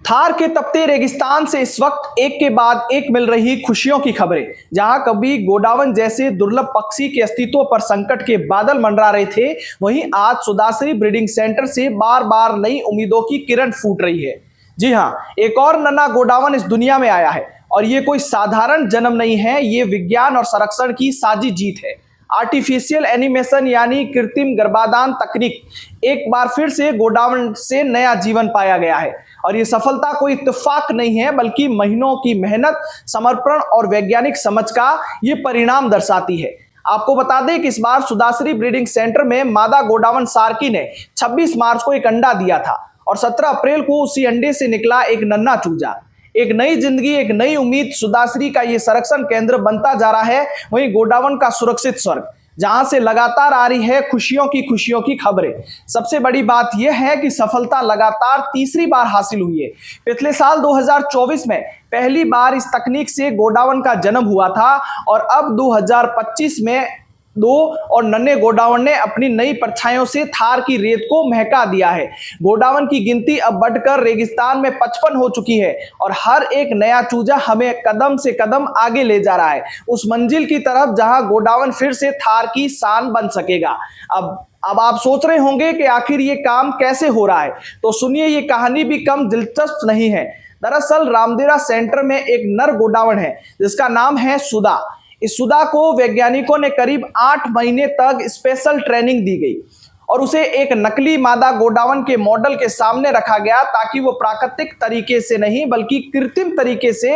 थार के तपते रेगिस्तान से इस वक्त एक के बाद एक मिल रही खुशियों की खबरें। जहां कभी गोडावण जैसे दुर्लभ पक्षी के अस्तित्व पर संकट के बादल मंडरा रहे थे, वहीं आज सुदासरी ब्रीडिंग सेंटर से बार बार नई उम्मीदों की किरण फूट रही है। जी हां, एक और नन्हा गोडावण इस दुनिया में आया है और ये कोई साधारण जन्म नहीं है, ये विज्ञान और संरक्षण की साझी जीत है। आर्टिफिशियल एनिमेशन यानी कृत्रिम गर्भाधान तकनीक एक बार फिर से गोडावण से नया जीवन पाया गया है और ये सफलता कोई इत्तेफाक नहीं है, बल्कि महीनों की मेहनत, समर्पण और वैज्ञानिक समझ का ये परिणाम दर्शाती है। आपको बता दें कि इस बार सुदासरी ब्रीडिंग सेंटर में मादा गोडावण सार्की ने 26 मार्च को एक अंडा दिया था और 17 अप्रैल को उसी अंडे से निकला एक नन्हा चूजा। एक नई जिंदगी, एक नई उम्मीद। सुदासरी का ये संरक्षण केंद्र बनता जा रहा है वहीं गोडावण का सुरक्षित स्वर्ग, जहां से लगातार आ रही है खुशियों की खबरें। सबसे बड़ी बात यह है कि सफलता लगातार तीसरी बार हासिल हुई है। पिछले साल 2024 में पहली बार इस तकनीक से गोडावण का जन्म हुआ था और अब 2025 में दो और नन्हे गोडावण ने अपनी नई परछाइयों से थार की रेत को महका दिया है। गोडावण की गिनती अब बढ़कर रेगिस्तान में 55 हो चुकी है और हर एक नया चूजा हमें कदम से कदम आगे ले जा रहा है, उस मंजिल की तरफ जहां गोडावण फिर से थार की शान बन सकेगा। अब आप सोच रहे होंगे कि आखिर ये काम कैसे हो रहा है, तो सुनिए, ये कहानी भी कम दिलचस्प नहीं है। दरअसल रामदेरा सेंटर में एक नर गोडावण है जिसका नाम है सुदा। इस सुदा को वैज्ञानिकों ने करीब 8 महीने तक स्पेशल ट्रेनिंग दी गई और उसे एक नकली मादा गोडावण के मॉडल के सामने रखा गया ताकि वो प्राकृतिक तरीके से नहीं बल्कि कृत्रिम तरीके से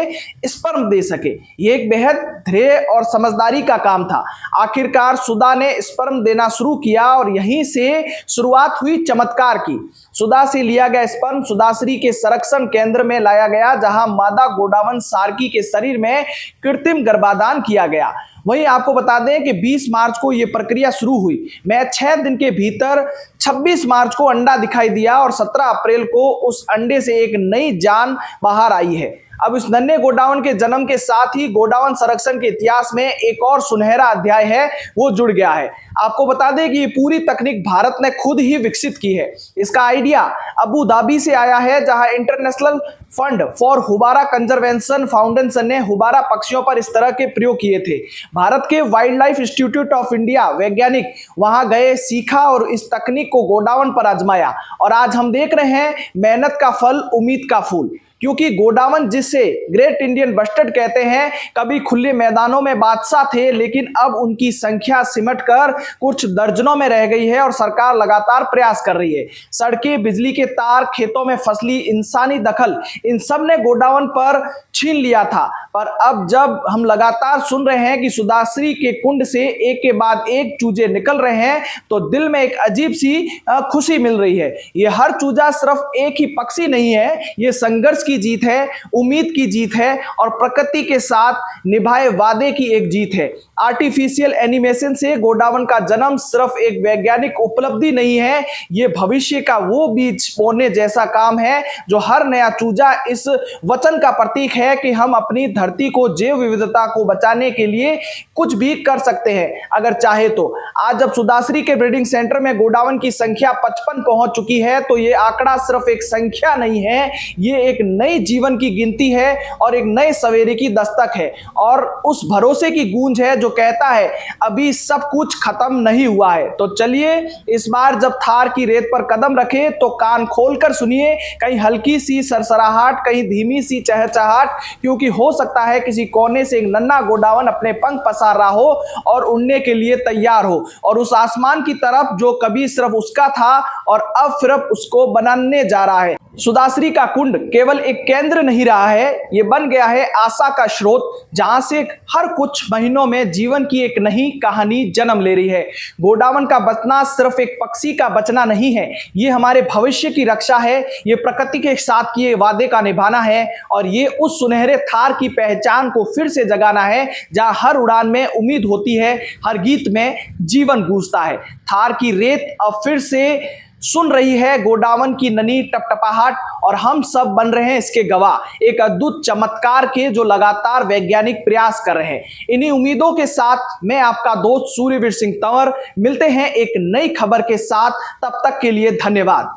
स्पर्म दे सके। ये एक बेहद धैर्य और समझदारी का काम था। आखिरकार सुदा ने स्पर्म देना शुरू किया और यहीं से शुरुआत हुई चमत्कार की। सुदा से लिया गया स्पर्म सुदासरी के संरक्षण केंद्र में लाया गया, जहां मादा गोडावण सार्की के शरीर में कृत्रिम गर्भाधान किया गया। वहीं आपको बता दें कि 20 मार्च को यह प्रक्रिया शुरू हुई। मैं 6 दिन के भीतर 26 मार्च को अंडा दिखाई दिया और 17 अप्रैल को उस अंडे से एक नई जान बाहर आई है। अब इस नन्हे गोडावण के जन्म के साथ ही गोडावण संरक्षण के इतिहास में एक और सुनहरा अध्याय है, वो जुड़ गया है। आपको बता दें कि ये पूरी तकनीक भारत ने खुद ही विकसित की है। इसका आइडिया अबू धाबी से आया है, जहां international fund for Houbara conservation foundation ने हुबारा पक्षियों पर इस तरह के प्रयोग किए थे। भारत के wild life institute of India वैज्ञानिक वहां गए, सीखा और इस तकनीक को गोडावण पर आजमाया और आज हम देख रहे हैं मेहनत का फल, उम्मीद का फूल। क्योंकि गोडावण, जिसे ग्रेट इंडियन बस्टर्ड कहते हैं, कभी खुले मैदानों में बादशाह थे, लेकिन अब उनकी संख्या सिमटकर कुछ दर्जनों में रह गई है और सरकार लगातार प्रयास कर रही है। सड़कें, बिजली के तार, खेतों में फसली, इंसानी दखल, इन सब ने गोडावण पर छीन लिया था। पर अब जब हम लगातार सुन रहे हैं कि सुदासरी के कुंड से एक के बाद एक चूजे निकल रहे हैं, तो दिल में एक अजीब सी खुशी मिल रही है। ये हर चूजा सिर्फ एक ही पक्षी नहीं है, ये संघर्ष की जीत है, उम्मीद की जीत है और प्रकृति के साथ निभाए वादे की एक जीत है। आर्टिफिशियल एनिमेशन से गोडावण का जन्म सिर्फ एक वैज्ञानिक उपलब्धि नहीं है, ये भविष्य का वो बीज बोने जैसा काम है जो हर नया चूजा इस वचन का प्रतीक है कि हम अपनी धरती को, जैव विविधता को बचाने के लिए कुछ भी कर सकते हैं अगर चाहे तो। आज जब सुदासरी के ब्रीडिंग सेंटर में गोडावण की संख्या 55 पहुंच चुकी है, तो ये आंकड़ा सिर्फ एक संख्या नहीं है, ये एक नई जीवन की गिनती है और एक नए सवेरे की दस्तक है और उस भरोसे की गूंज है जो कहता है अभी सब कुछ खत्म नहीं हुआ है। तो चलिए, इस बार जब थार की रेत पर कदम रखे तो कान खोलकर सुनिए, कहीं हल्की सी सरसराहट, कहीं धीमी सी चहचहाट, क्योंकि हो सकता है किसी कोने से एक नन्हा गोडावण अपने पंख पसार रहा हो और उड़ने के लिए तैयार हो और उस आसमान की तरफ जो कभी सिर्फ उसका था और अब सिर्फ उसको बनाने जा रहा है। सुदासरी का कुंड केवल एक केंद्र नहीं रहा है, ये बन गया है आशा का स्रोत, जहां से हर कुछ महीनों में जीवन की एक नई कहानी जन्म ले रही है। गोडावण का बचना सिर्फ एक पक्षी का बचना नहीं है, ये हमारे भविष्य की रक्षा है, ये प्रकृति के साथ किए वादे का निभाना है और ये उस सुनहरे थार की पहचान को फिर से जगाना है, जहां हर उड़ान में उम्मीद होती है, हर गीत में जीवन गूंजता है। थार की रेत अब फिर से सुन रही है गोडावण की ननी टपटपाहट और हम सब बन रहे हैं इसके गवाह, एक अद्भुत चमत्कार के जो लगातार वैज्ञानिक प्रयास कर रहे हैं। इन्हीं उम्मीदों के साथ मैं आपका दोस्त सूर्यवीर सिंह तंवर मिलते हैं एक नई खबर के साथ। तब तक के लिए धन्यवाद।